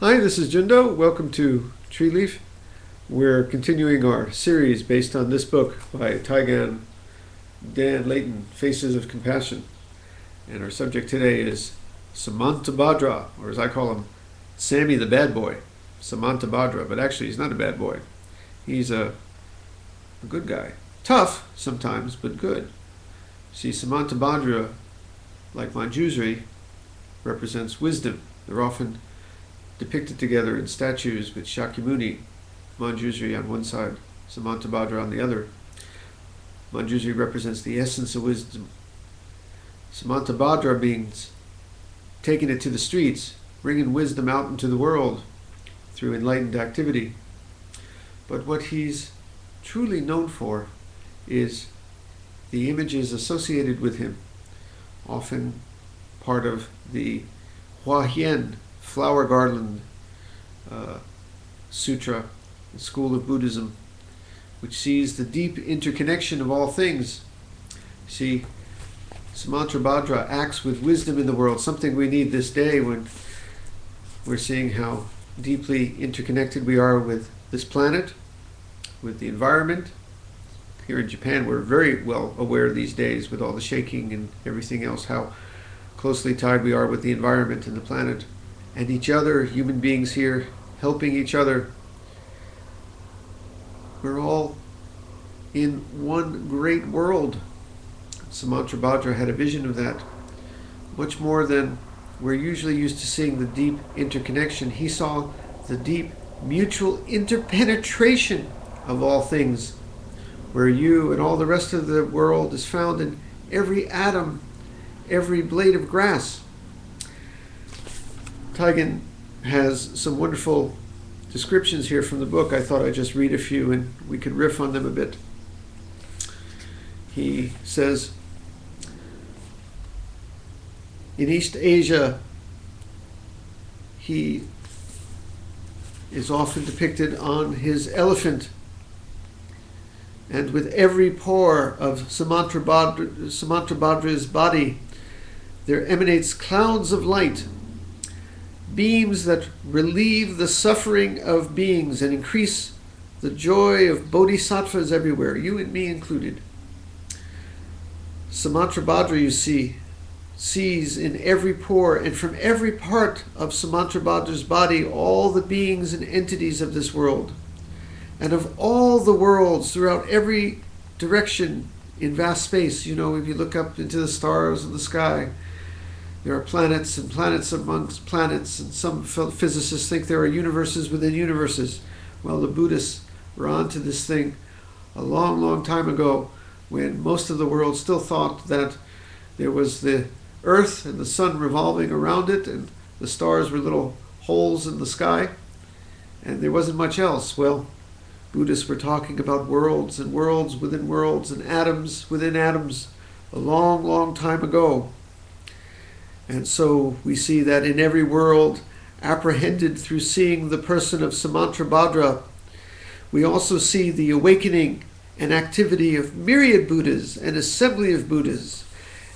Hi, this is Jundo. Welcome to Tree Leaf. We're continuing our series based on this book by Taigan Dan Layton, Faces of Compassion. And our subject today is Samantabhadra, or as I call him, Sammy the Bad Boy. Samantabhadra, but actually he's not a bad boy. He's a good guy. Tough sometimes, but good. See, Samantabhadra, like Manjusri, represents wisdom. They're often depicted together in statues with Shakyamuni, Manjusri on one side, Samantabhadra on the other. Manjusri represents the essence of wisdom. Samantabhadra means taking it to the streets, bringing wisdom out into the world through enlightened activity. But what he's truly known for is the images associated with him, often part of the Hua Hien, flower garland sutra, the school of Buddhism, which sees the deep interconnection of all things. See, Samantabhadra acts with wisdom in the world, something we need this day when we're seeing how deeply interconnected we are with this planet, with the environment. Here in Japan, we're very well aware these days with all the shaking and everything else, how closely tied we are with the environment and the planet and each other, human beings here, helping each other. We're all in one great world. Samantabhadra had a vision of that. Much more than we're usually used to seeing the deep interconnection. He saw the deep mutual interpenetration of all things, where you and all the rest of the world is found in every atom, every blade of grass. Taigan has some wonderful descriptions here from the book. I thought I'd just read a few and we could riff on them a bit. He says, in East Asia, he is often depicted on his elephant, and with every pore of Samantabhadra's body, there emanates clouds of light, beams that relieve the suffering of beings and increase the joy of bodhisattvas everywhere, you and me included. Samantabhadra, you see, sees in every pore and from every part of Samantabhadra's body all the beings and entities of this world, and of all the worlds throughout every direction in vast space. You know, if you look up into the stars in the sky, there are planets and planets amongst planets, and some physicists think there are universes within universes. Well, the Buddhists were onto this thing a long, long time ago, when most of the world still thought that there was the earth and the sun revolving around it, and the stars were little holes in the sky, and there wasn't much else. Well, Buddhists were talking about worlds and worlds within worlds and atoms within atoms a long, long time ago. And so we see that in every world, apprehended through seeing the person of Samantabhadra, we also see the awakening and activity of myriad Buddhas, an assembly of Buddhas.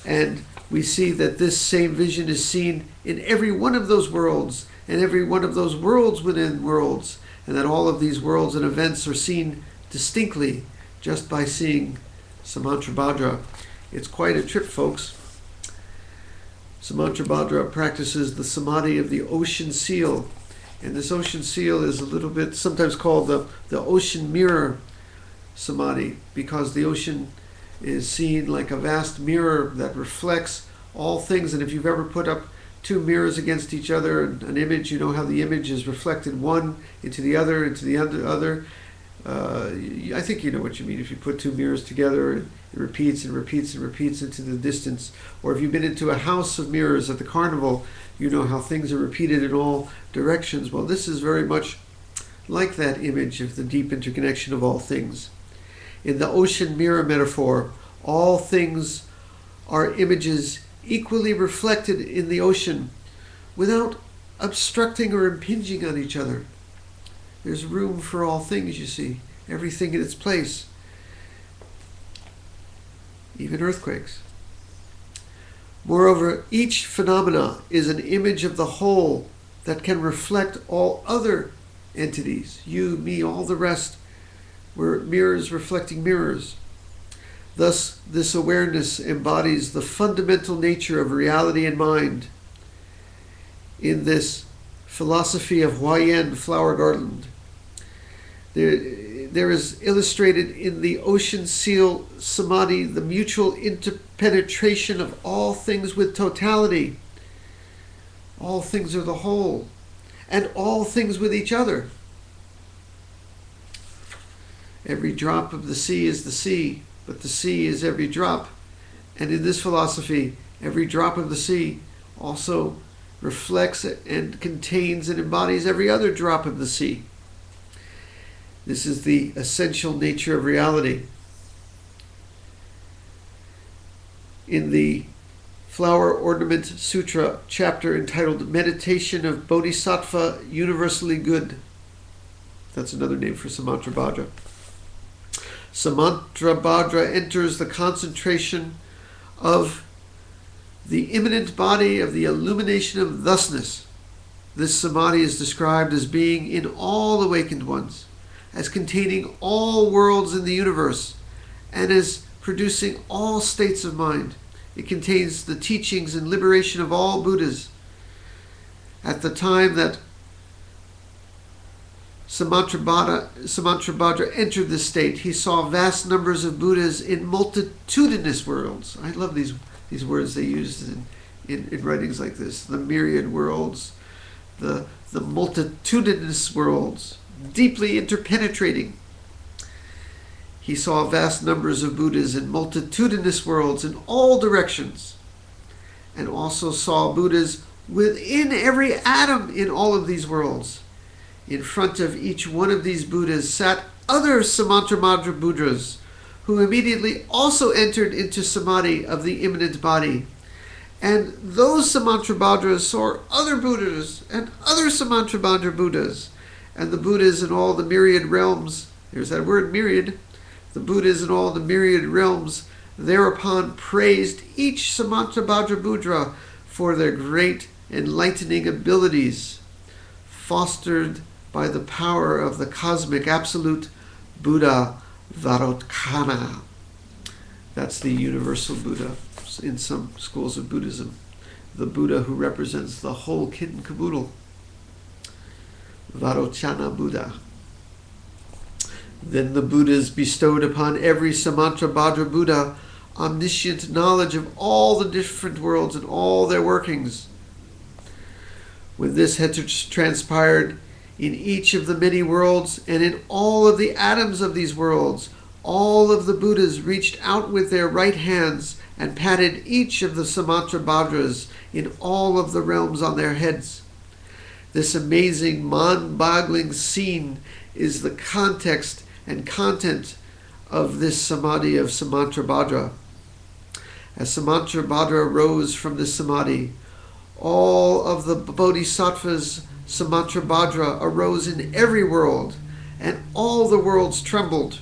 And we see that this same vision is seen in every one of those worlds, and every one of those worlds within worlds, and that all of these worlds and events are seen distinctly just by seeing Samantabhadra. It's quite a trip, folks. Samantabhadra practices the samadhi of the ocean seal, and this ocean seal is a little bit sometimes called the ocean mirror samadhi, because the ocean is seen like a vast mirror that reflects all things. And if you've ever put up two mirrors against each other, an image, you know how the image is reflected one into the other, into the other. I think you know what you mean. If you put two mirrors together, it repeats and repeats and repeats into the distance. Or if you've been into a house of mirrors at the carnival, you know how things are repeated in all directions. Well, this is very much like that image of the deep interconnection of all things. In the ocean mirror metaphor, all things are images equally reflected in the ocean without obstructing or impinging on each other. There's room for all things, you see, everything in its place, even earthquakes. Moreover, each phenomena is an image of the whole that can reflect all other entities. You, me, all the rest. We're mirrors reflecting mirrors. Thus, this awareness embodies the fundamental nature of reality and mind in this philosophy of Huayan flower garden. There is illustrated in the ocean seal samadhi the mutual interpenetration of all things with totality. All things are the whole, and all things with each other. Every drop of the sea is the sea, but the sea is every drop. And in this philosophy, every drop of the sea also reflects and contains and embodies every other drop of the sea. This is the essential nature of reality. In the Flower Ornament Sutra chapter entitled Meditation of Bodhisattva Universally Good, that's another name for Samantrabhadra. Samantrabhadra enters the concentration of the immanent body of the illumination of thusness. This samadhi is described as being in all awakened ones, as containing all worlds in the universe, and as producing all states of mind. It contains the teachings and liberation of all Buddhas. At the time that Samantrabhadra entered this state, he saw vast numbers of Buddhas in multitudinous worlds. I love these words they use in writings like this. The myriad worlds, the multitudinous worlds, deeply interpenetrating. He saw vast numbers of Buddhas in multitudinous worlds in all directions, and also saw Buddhas within every atom in all of these worlds. In front of each one of these Buddhas sat other Samantrabhadra Buddhas, who immediately also entered into samadhi of the immanent body. And those Samantrabhadras saw other Buddhas and other Samantrabhadra Buddhas, and the Buddhas in all the myriad realms, there's that word myriad, the Buddhas in all the myriad realms thereupon praised each Samantrabhadra Buddha for their great enlightening abilities, fostered by the power of the cosmic absolute Buddha Vairocana. That's the universal Buddha in some schools of Buddhism. The Buddha who represents the whole kit and caboodle. Vairocana Buddha. Then the Buddhas bestowed upon every Samantrabhadra Buddha omniscient knowledge of all the different worlds and all their workings. When this had transpired in each of the many worlds and in all of the atoms of these worlds, all of the Buddhas reached out with their right hands and patted each of the Samantrabhadras in all of the realms on their heads. This amazing, mind-boggling scene is the context and content of this samadhi of Samantrabhadra. As Samantrabhadra rose from this samadhi, all of the bodhisattvas Samantrabhadra arose in every world, and all the worlds trembled.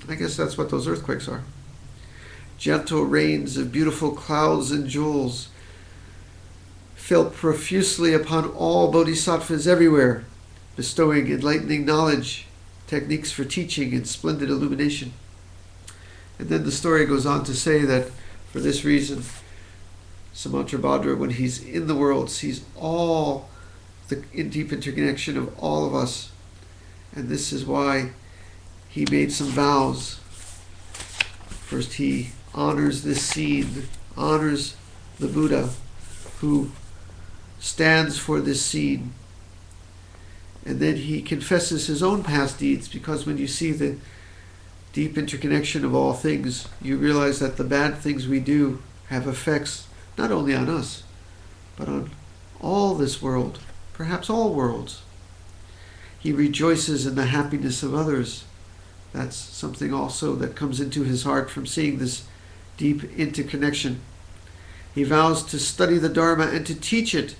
I guess that's what those earthquakes are. Gentle rains of beautiful clouds and jewels fell profusely upon all bodhisattvas everywhere, bestowing enlightening knowledge, techniques for teaching, and splendid illumination. And then the story goes on to say that for this reason, Samantrabhadra, when he's in the world, sees all the deep interconnection of all of us. And this is why he made some vows. First, he honors this scene, honors the Buddha who stands for this scene. And then he confesses his own past deeds, because when you see the deep interconnection of all things, you realize that the bad things we do have effects not only on us, but on all this world, perhaps all worlds. He rejoices in the happiness of others. That's something also that comes into his heart from seeing this deep interconnection. He vows to study the Dharma and to teach it,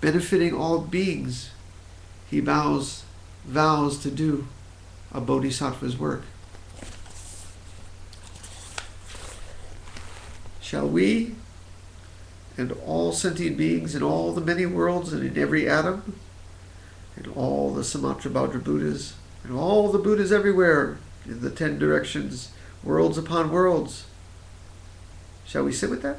benefiting all beings. He vows to do a bodhisattva's work. Shall we, and all sentient beings in all the many worlds and in every atom, and all the Samantabhadra Buddhas, and all the Buddhas everywhere in the 10 directions, worlds upon worlds. Shall we sit with that?